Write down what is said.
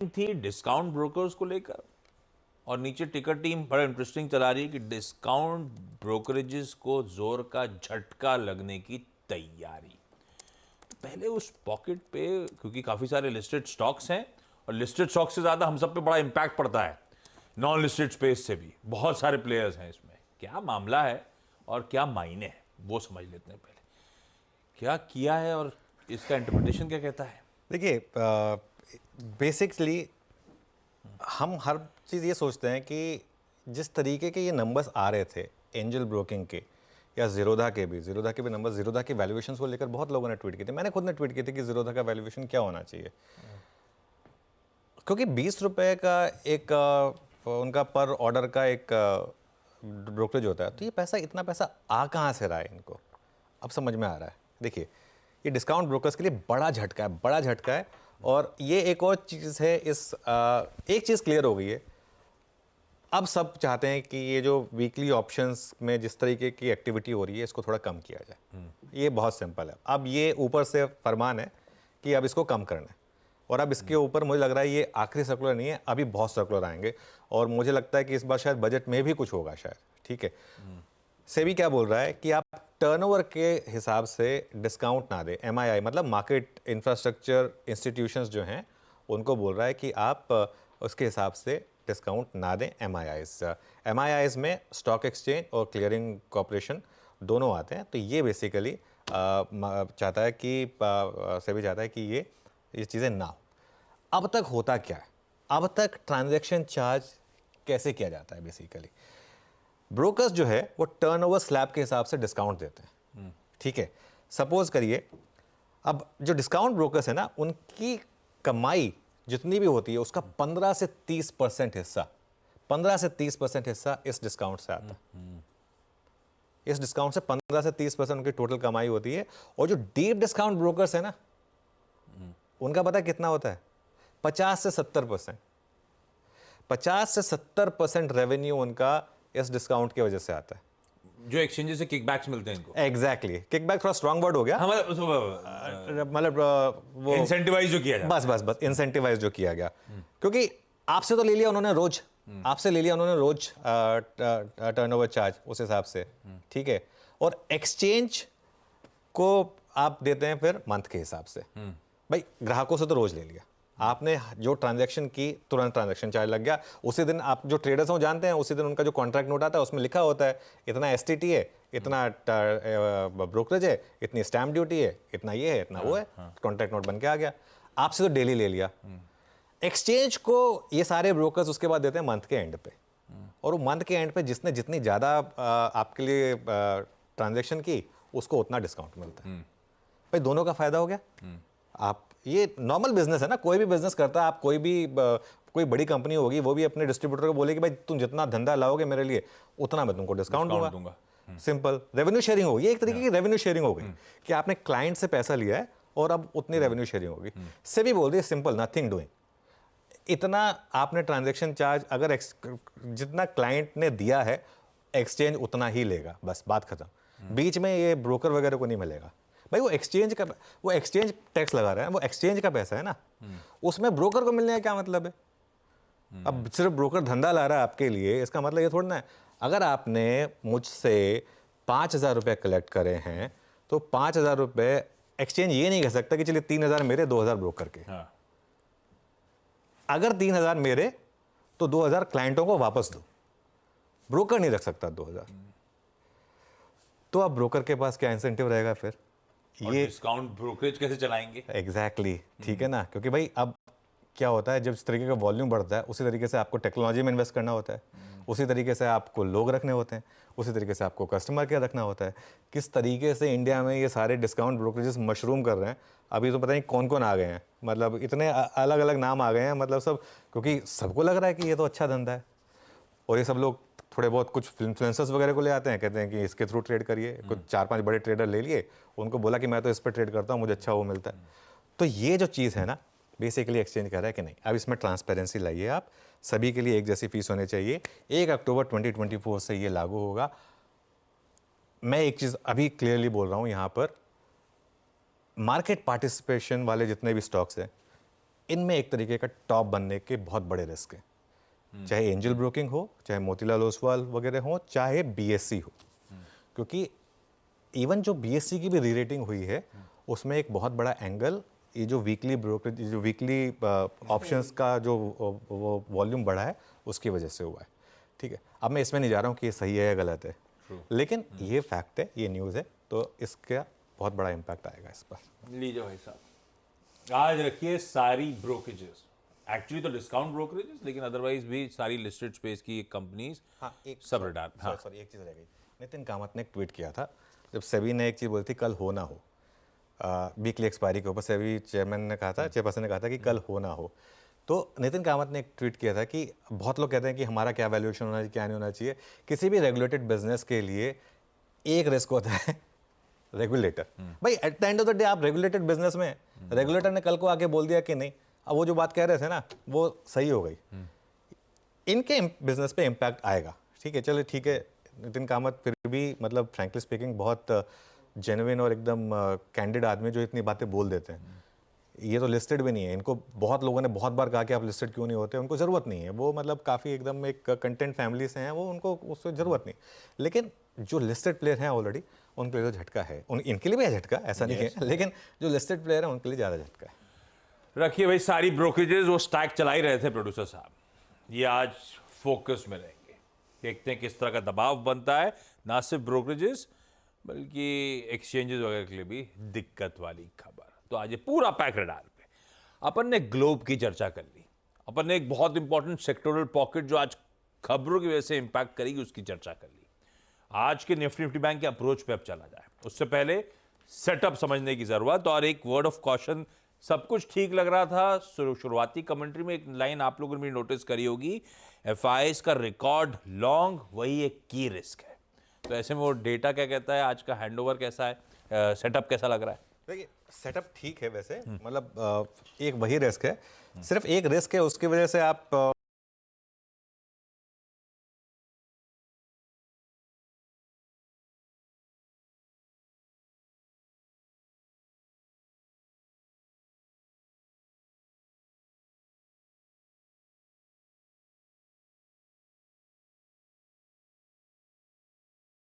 थी discount brokers को लेकर, और नीचे टिकर टीम बड़ा इंटरेस्टिंग चला रही है कि डिस्काउंट ब्रोकरेजेस को जोर का झटका लगने की तैयारी। तो पहले उस पॉकेट पे, क्योंकि काफ़ी सारे लिस्टेड स्टॉक्स हैं और लिस्टेड स्टॉक से ज़्यादा हम सब पे बड़ा इम्पैक्ट पड़ता है नॉन लिस्टेड स्पेस से भी, बहुत सारे प्लेयर्स हैं इसमें। क्या मामला है और क्या मायने हैं वो समझ लेते हैं पहले। क्या किया है और इसका इंटरप्रिटेशन क्या कहता है? देखिए, बेसिकली हम हर चीज़ ये सोचते हैं कि जिस तरीके के ये नंबर्स आ रहे थे एंजल ब्रोकिंग के या ज़ीरोधा के भी नंबर, ज़ीरोधा की वैल्यूएशन को लेकर बहुत लोगों ने ट्वीट किए थे, मैंने खुद ने ट्वीट किए थे कि ज़ीरोधा का वैल्यूएशन क्या होना चाहिए, क्योंकि 20 रुपये का एक उनका पर ऑर्डर का एक ब्रोकरेज होता है, तो ये पैसा, इतना पैसा आ कहाँ से रहा है इनको, अब समझ में आ रहा है। देखिए, ये डिस्काउंट ब्रोकर्स के लिए बड़ा झटका है, बड़ा झटका है। और ये एक और चीज़ है, एक चीज़ क्लियर हो गई है, अब सब चाहते हैं कि ये जो वीकली ऑप्शंस में जिस तरीके की एक्टिविटी हो रही है इसको थोड़ा कम किया जाए। ये बहुत सिंपल है, अब ये ऊपर से फरमान है कि अब इसको कम करना है। और अब इसके ऊपर मुझे लग रहा है ये आखिरी सर्कुलर नहीं है, अभी बहुत सर्कुलर आएंगे और मुझे लगता है कि इस बार शायद बजट में भी कुछ होगा शायद। ठीक है, सेबी क्या बोल रहा है कि आप टर्नओवर के हिसाब से डिस्काउंट ना दें। एमआईआई मतलब मार्केट इंफ्रास्ट्रक्चर इंस्टीट्यूशंस जो हैं उनको बोल रहा है कि आप उसके हिसाब से डिस्काउंट ना दें। एमआईआईज में स्टॉक एक्सचेंज और क्लियरिंग कॉर्पोरेशन दोनों आते हैं। तो ये बेसिकली चाहता है कि सेबी चाहता है कि ये चीज़ें ना हो। अब तक होता क्या है, अब तक ट्रांजैक्शन चार्ज कैसे किया जाता है? बेसिकली ब्रोकर्स जो है वो टर्नओवर स्लैब के हिसाब से डिस्काउंट देते हैं। ठीक है, सपोज करिए अब जो डिस्काउंट ब्रोकर्स है ना, उनकी कमाई जितनी भी होती है उसका 15 से 30% हिस्सा, 15 से 30% हिस्सा इस डिस्काउंट से आता है। इस डिस्काउंट से 15 से 30% उनकी टोटल कमाई होती है। और जो डीप डिस्काउंट ब्रोकर्स है ना, उनका पता है कितना होता है? 50 से 70%। 50 से 70% रेवेन्यू उनका इस डिस्काउंट की वजह से आता है। जो एक्सचेंजेस से किकबैक्स मिलते हैं इनको। एग्जैक्टली, किकबैक थोड़ा स्ट्रांग वर्ड हो गया। मतलब वो इंसेंटिवाइज जो किया जाता है। बस इंसेंटिवाइज जो किया गया, क्योंकि आपसे तो ले लिया उन्होंने रोज, आपसे ले लिया उन्होंने रोज टर्नओवर चार्ज उस हिसाब से। ठीक है, और एक्सचेंज को आप देते हैं फिर मंथ के हिसाब से। भाई ग्राहकों से तो रोज ले लिया आपने, जो ट्रांजैक्शन की तुरंत ट्रांजैक्शन चार्ज लग गया। उसी दिन आप जो ट्रेडर्स हैं वो जानते हैं, उसी दिन उनका जो कॉन्ट्रैक्ट नोट आता है उसमें लिखा होता है इतना एसटीटी है, इतना ब्रोकरेज है, इतनी स्टैम्प ड्यूटी है, इतना ये है, इतना वो है। कॉन्ट्रैक्ट नोट बन के आ गया, आपसे तो डेली ले लिया। एक्सचेंज को ये सारे ब्रोकर्स उसके बाद देते हैं मंथ के एंड पे, और वो मंथ के एंड पे जिसने जितनी ज़्यादा आपके लिए ट्रांजेक्शन की उसको उतना डिस्काउंट मिलता है। भाई दोनों का फायदा हो गया। आप, ये नॉर्मल बिजनेस है ना, कोई भी बिजनेस करता है, आप कोई बड़ी कंपनी होगी वो भी अपने डिस्ट्रीब्यूटर को बोलेगी भाई तुम जितना धंधा लाओगे मेरे लिए उतना मैं तुमको डिस्काउंट दूंगा। सिंपल रेवेन्यू शेयरिंग होगी, एक तरीके की रेवेन्यू शेयरिंग हो गई कि आपने क्लाइंट से पैसा लिया है और अब उतनी रेवेन्यू शेयरिंग होगी। सेबी बोल रही है सिंपल, नथिंग डूइंग। इतना आपने ट्रांजैक्शन चार्ज अगर जितना क्लाइंट ने दिया है एक्सचेंज उतना ही लेगा, बस बात खत्म। बीच में ये ब्रोकर वगैरह को नहीं मिलेगा। भाई वो एक्सचेंज टैक्स लगा रहा है, वो एक्सचेंज का पैसा है ना, उसमें ब्रोकर को मिलने का क्या मतलब है? अब सिर्फ ब्रोकर धंधा ला रहा है आपके लिए, इसका मतलब ये थोड़ा ना है। अगर आपने मुझसे 5,000 रुपये कलेक्ट करे हैं तो 5,000 रुपये एक्सचेंज ये नहीं कह सकता कि चलिए 3,000 मेरे 2,000 ब्रोकर के। अगर 3,000 मेरे तो 2,000 क्लाइंटों को वापस दो, ब्रोकर नहीं रख सकता 2,000। तो अब ब्रोकर के पास क्या इंसेंटिव रहेगा फिर? ये डिस्काउंट ब्रोकरेज कैसे चलाएंगे? एग्जैक्टली ठीक है ना, क्योंकि भाई अब क्या होता है, जब इस तरीके का वॉल्यूम बढ़ता है उसी तरीके से आपको टेक्नोलॉजी में इन्वेस्ट करना होता है, उसी तरीके से आपको लोग रखने होते हैं, उसी तरीके से आपको कस्टमर केयर रखना होता है। किस तरीके से इंडिया में ये सारे डिस्काउंट ब्रोकरेजेस मशरूम कर रहे हैं, अभी तो पता नहीं कौन कौन आ गए हैं, मतलब इतने अलग अलग नाम आ गए हैं, मतलब सब, क्योंकि सबको लग रहा है कि ये तो अच्छा धंधा है। और ये सब लोग थोड़े बहुत कुछ इन्फ्लुएंसर्स वगैरह को ले आते हैं, कहते हैं कि इसके थ्रू ट्रेड करिए। कुछ 4-5 बड़े ट्रेडर ले लिए, उनको बोला कि मैं तो इस पर ट्रेड करता हूँ, मुझे अच्छा वो मिलता है। तो ये जो चीज़ है ना, बेसिकली एक्सचेंज कह रहा है कि नहीं, अब इसमें ट्रांसपेरेंसी लाइए आप, सभी के लिए एक जैसी फीस होनी चाहिए। 1 अक्टूबर 2024 से ये लागू होगा। मैं एक चीज़ अभी क्लियरली बोल रहा हूँ यहाँ पर, मार्केट पार्टिसिपेशन वाले जितने भी स्टॉक्स हैं इनमें एक तरीके का टॉप बनने के बहुत बड़े रिस्क हैं, चाहे एंजल ब्रोकिंग हो, चाहे मोतीलाल ओसवाल वगैरह हो, चाहे बीएससी हो। क्योंकि इवन जो बीएससी की भी री रेटिंग हुई है उसमें एक बहुत बड़ा एंगल ये जो वीकली ब्रोकरेज, जो वीकली ऑप्शंस का जो वो वॉल्यूम बढ़ा है उसकी वजह से हुआ है। ठीक है, अब मैं इसमें नहीं जा रहा हूँ कि ये सही है या गलत है, लेकिन ये फैक्ट है, ये न्यूज़ है, तो इसका बहुत बड़ा इम्पैक्ट आएगा इस पर। लीजिए भाई साहब, आज रखिए सारी ब्रोकरेजेस, एक्चुअली तो डिस्काउंट ब्रोकरेजेस, लेकिन अदरवाइज भी सारी लिस्टेड स्पेस की कंपनीज हाँ, एक सब रडार। हाँ, सॉरी एक चीज़ रह गई। नितिन कामत ने एक ट्वीट किया था जब सेबी ने एक चीज़ बोली थी कल हो ना हो, वीकली एक्सपायरी के ऊपर सेबी चेयरमैन ने कहा था, चेयरपर्सन ने कहा था कि कल हो ना हो, तो नितिन कामत ने एक ट्वीट किया था कि बहुत लोग कहते हैं कि हमारा क्या वैल्यूएशन होना चाहिए, क्या नहीं होना चाहिए। किसी भी रेगुलेटेड बिजनेस के लिए एक रिस्क होता है, रेगुलेटर। भाई at the end of the day आप रेगुलेटेड बिजनेस में, रेगुलेटर ने कल को आके बोल दिया कि नहीं, अब वो जो बात कह रहे थे ना वो सही हो गई, इनके बिजनेस पे इम्पैक्ट आएगा। ठीक है, चलो ठीक है, नितिन कामत फिर भी मतलब फ्रैंकली स्पीकिंग बहुत जेन्युइन और एकदम कैंडिड आदमी जो इतनी बातें बोल देते हैं। ये तो लिस्टेड भी नहीं है, इनको बहुत लोगों ने बहुत बार कहा कि आप लिस्टेड क्यों नहीं होते, उनको ज़रूरत नहीं है, वो मतलब काफ़ी एकदम एक कंटेंट फैमिली से हैं वो, उनको उससे ज़रूरत नहीं। लेकिन जो लिस्टेड प्लेयर हैं ऑलरेडी उनके लिए तो झटका है, इनके लिए भी है झटका, ऐसा नहीं है, लेकिन जो लिस्टेड प्लेयर हैं उनके लिए ज़्यादा झटका है। रखिए भाई सारी ब्रोकरेजेस, वो स्टैक चला ही रहे थे प्रोड्यूसर साहब, ये आज फोकस में रहेंगे। देखते हैं किस तरह का दबाव बनता है, ना सिर्फ ब्रोकरेजेस बल्कि एक्सचेंजेस वगैरह के लिए भी दिक्कत वाली खबर। तो आज ये पूरा पैक रडार पे अपन ने ग्लोब की चर्चा कर ली, अपन ने एक बहुत इंपॉर्टेंट सेक्टोरल पॉकेट जो आज खबरों की वजह से इंपैक्ट करेगी उसकी चर्चा कर ली। आज के निफ्टी बैंक के अप्रोच पे अब चला जाए, उससे पहले सेटअप समझने की जरूरत और एक वर्ड ऑफ कॉशन। सब कुछ ठीक लग रहा था, शुरुआती कमेंट्री में एक लाइन आप लोगों ने भी नोटिस करी होगी, एफआईएस का रिकॉर्ड लॉन्ग वही एक की रिस्क है। तो ऐसे में वो डेटा क्या कहता है, आज का हैंडओवर कैसा है, सेटअप कैसा लग रहा है? देखिए सेटअप ठीक है वैसे, मतलब एक वही रिस्क है, सिर्फ एक रिस्क है, उसकी वजह से आप